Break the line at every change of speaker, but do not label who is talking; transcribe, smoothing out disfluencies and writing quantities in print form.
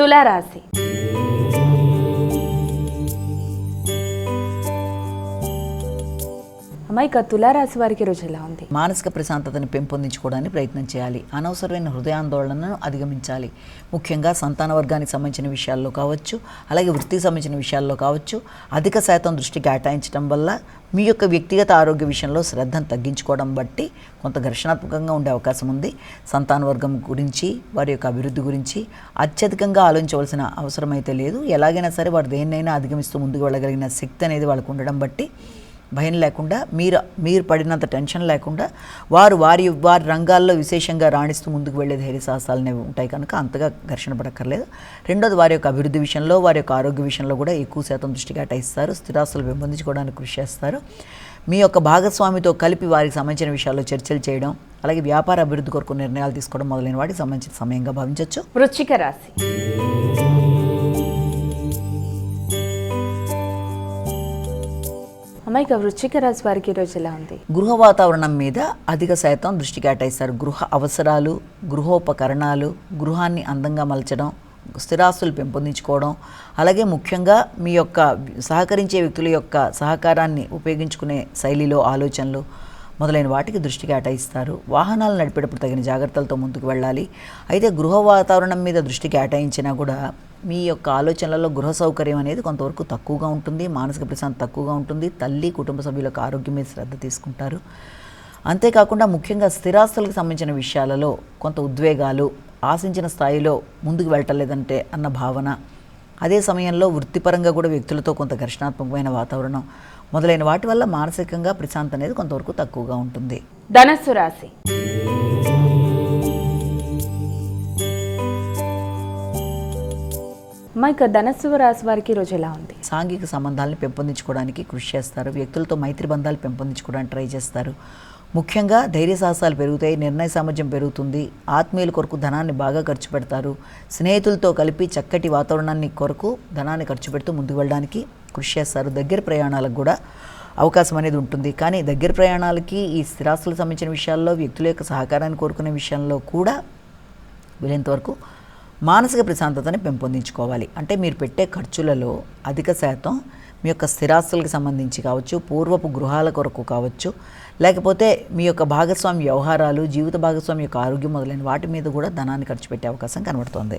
తులారాశి. అమ్మాయిక తులారాశి వారికి రోజు ఎలా ఉంది?
మానసిక ప్రశాంతతను పెంపొందించుకోవడానికి ప్రయత్నం చేయాలి. అనవసరమైన హృదయాందోళనను అధిగమించాలి. ముఖ్యంగా సంతాన వర్గానికి సంబంధించిన విషయాల్లో కావచ్చు, అలాగే వృత్తికి సంబంధించిన విషయాల్లో కావచ్చు, అధిక శాతం దృష్టి కేటాయించడం వల్ల మీ యొక్క వ్యక్తిగత ఆరోగ్య విషయంలో శ్రద్ధను తగ్గించుకోవడం బట్టి కొంత ఘర్షణాత్మకంగా ఉండే అవకాశం ఉంది. సంతాన వర్గం గురించి, వారి యొక్క అభివృద్ధి గురించి అత్యధికంగా ఆలోచించవలసిన అవసరం అయితే లేదు. ఎలాగైనా సరే వారు దేన్నైనా అధిగమిస్తూ ముందుకు వెళ్ళగలిగిన శక్తి అనేది వాళ్ళకు ఉండడం బట్టి భయం లేకుండా, మీరు పడినంత టెన్షన్ లేకుండా వారి రంగాల్లో విశేషంగా రాణిస్తూ ముందుకు వెళ్ళే ధైర్య సాహసాలు అనేవి ఉంటాయి కనుక అంతగా ఘర్షణ పడక్కర్లేదు. రెండోది, వారి యొక్క అభివృద్ధి విషయంలో, వారి యొక్క ఆరోగ్య విషయంలో కూడా ఎక్కువ శాతం దృష్టి కేటాయిస్తారు. స్థిరాస్తులు పెంపొందించుకోవడానికి కృషి చేస్తారు. మీ యొక్క భాగస్వామితో కలిపి వారికి సంబంధించిన విషయాల్లో చర్చలు చేయడం, అలాగే వ్యాపార అభివృద్ధి కొరకు నిర్ణయాలు తీసుకోవడం మొదలైన వాటికి సంబంధించిన సమయంగా భావించవచ్చు.
వృశ్చిక రాశి. అమ్మాయిక వృశ్చిక రాశి వారికి ఈరోజు ఎలా ఉంది?
గృహ వాతావరణం మీద అధిక శాతం దృష్టి కేటాయిస్తారు. గృహ అవసరాలు, గృహోపకరణాలు, గృహాన్ని అందంగా మలచడం, స్థిరాస్తులు పెంపొందించుకోవడం, అలాగే ముఖ్యంగా మీ యొక్క సహకరించే వ్యక్తుల యొక్క సహకారాన్ని ఉపయోగించుకునే శైలిలో ఆలోచనలు మొదలైన వాటికి దృష్టి కేటాయిస్తారు. వాహనాలు నడిపేటప్పుడు తగిన జాగ్రత్తలతో ముందుకు వెళ్ళాలి. అయితే గృహ వాతావరణం మీద దృష్టి కేటాయించినా కూడా మీ యొక్క ఆలోచనలలో గృహ సౌకర్యం అనేది కొంతవరకు తక్కువగా ఉంటుంది. మానసిక ప్రశాంతత తక్కువగా ఉంటుంది. తల్లి, కుటుంబ సభ్యుల యొక్క ఆరోగ్యం మీద శ్రద్ధ తీసుకుంటారు. అంతేకాకుండా ముఖ్యంగా స్థిరాస్తులకు సంబంధించిన విషయాలలో కొంత ఉద్వేగాలు, ఆశించిన స్థాయిలో ముందుకు వెళ్ళటలేదంటే అన్న భావన, అదే సమయంలో వృత్తిపరంగా కూడా వ్యక్తులతో కొంత ఘర్షణాత్మకమైన వాతావరణం మొదలైన వాటి వల్ల మానసికంగా ప్రశాంతత అనేది కొంతవరకు తక్కువగా ఉంటుంది.
ధనస్సు రాశి. అమ్మాయిక ధనస్సు రాశి వారికి ఈరోజు ఎలా ఉంది?
సాంఘిక సంబంధాలను పెంపొందించుకోవడానికి కృషి చేస్తారు. వ్యక్తులతో మైత్రి బంధాలు పెంపొందించుకోవడానికి ట్రై చేస్తారు. ముఖ్యంగా ధైర్య సాహసాలు పెరుగుతాయి. నిర్ణయ సామర్థ్యం పెరుగుతుంది. ఆత్మీయుల కొరకు ధనాన్ని బాగా ఖర్చు పెడతారు. స్నేహితులతో కలిపి చక్కటి వాతావరణాన్ని కొరకు ధనాన్ని ఖర్చు పెడుతూ ముందుకు వెళ్ళడానికి కృషి చేస్తారు. దగ్గర ప్రయాణాలకు కూడా అవకాశం అనేది ఉంటుంది. కానీ దగ్గర ప్రయాణాలకి, ఈ స్థిరాస్తులకు సంబంధించిన విషయాల్లో, వ్యక్తుల యొక్క సహకారాన్ని కోరుకునే విషయంలో కూడా వీలైనంతవరకు మానసిక ప్రశాంతతని పెంపొందించుకోవాలి. అంటే మీరు పెట్టే ఖర్చులలో అధిక శాతం మీ యొక్క స్థిరాస్తులకు సంబంధించి కావచ్చు, పూర్వపు గృహాల కొరకు కావచ్చు, లేకపోతే మీ యొక్క భాగస్వామి వ్యవహారాలు, జీవిత భాగస్వామి యొక్క ఆరోగ్యం మొదలైన వాటి మీద కూడా ధనాన్ని ఖర్చు పెట్టే అవకాశం కనబడుతోంది.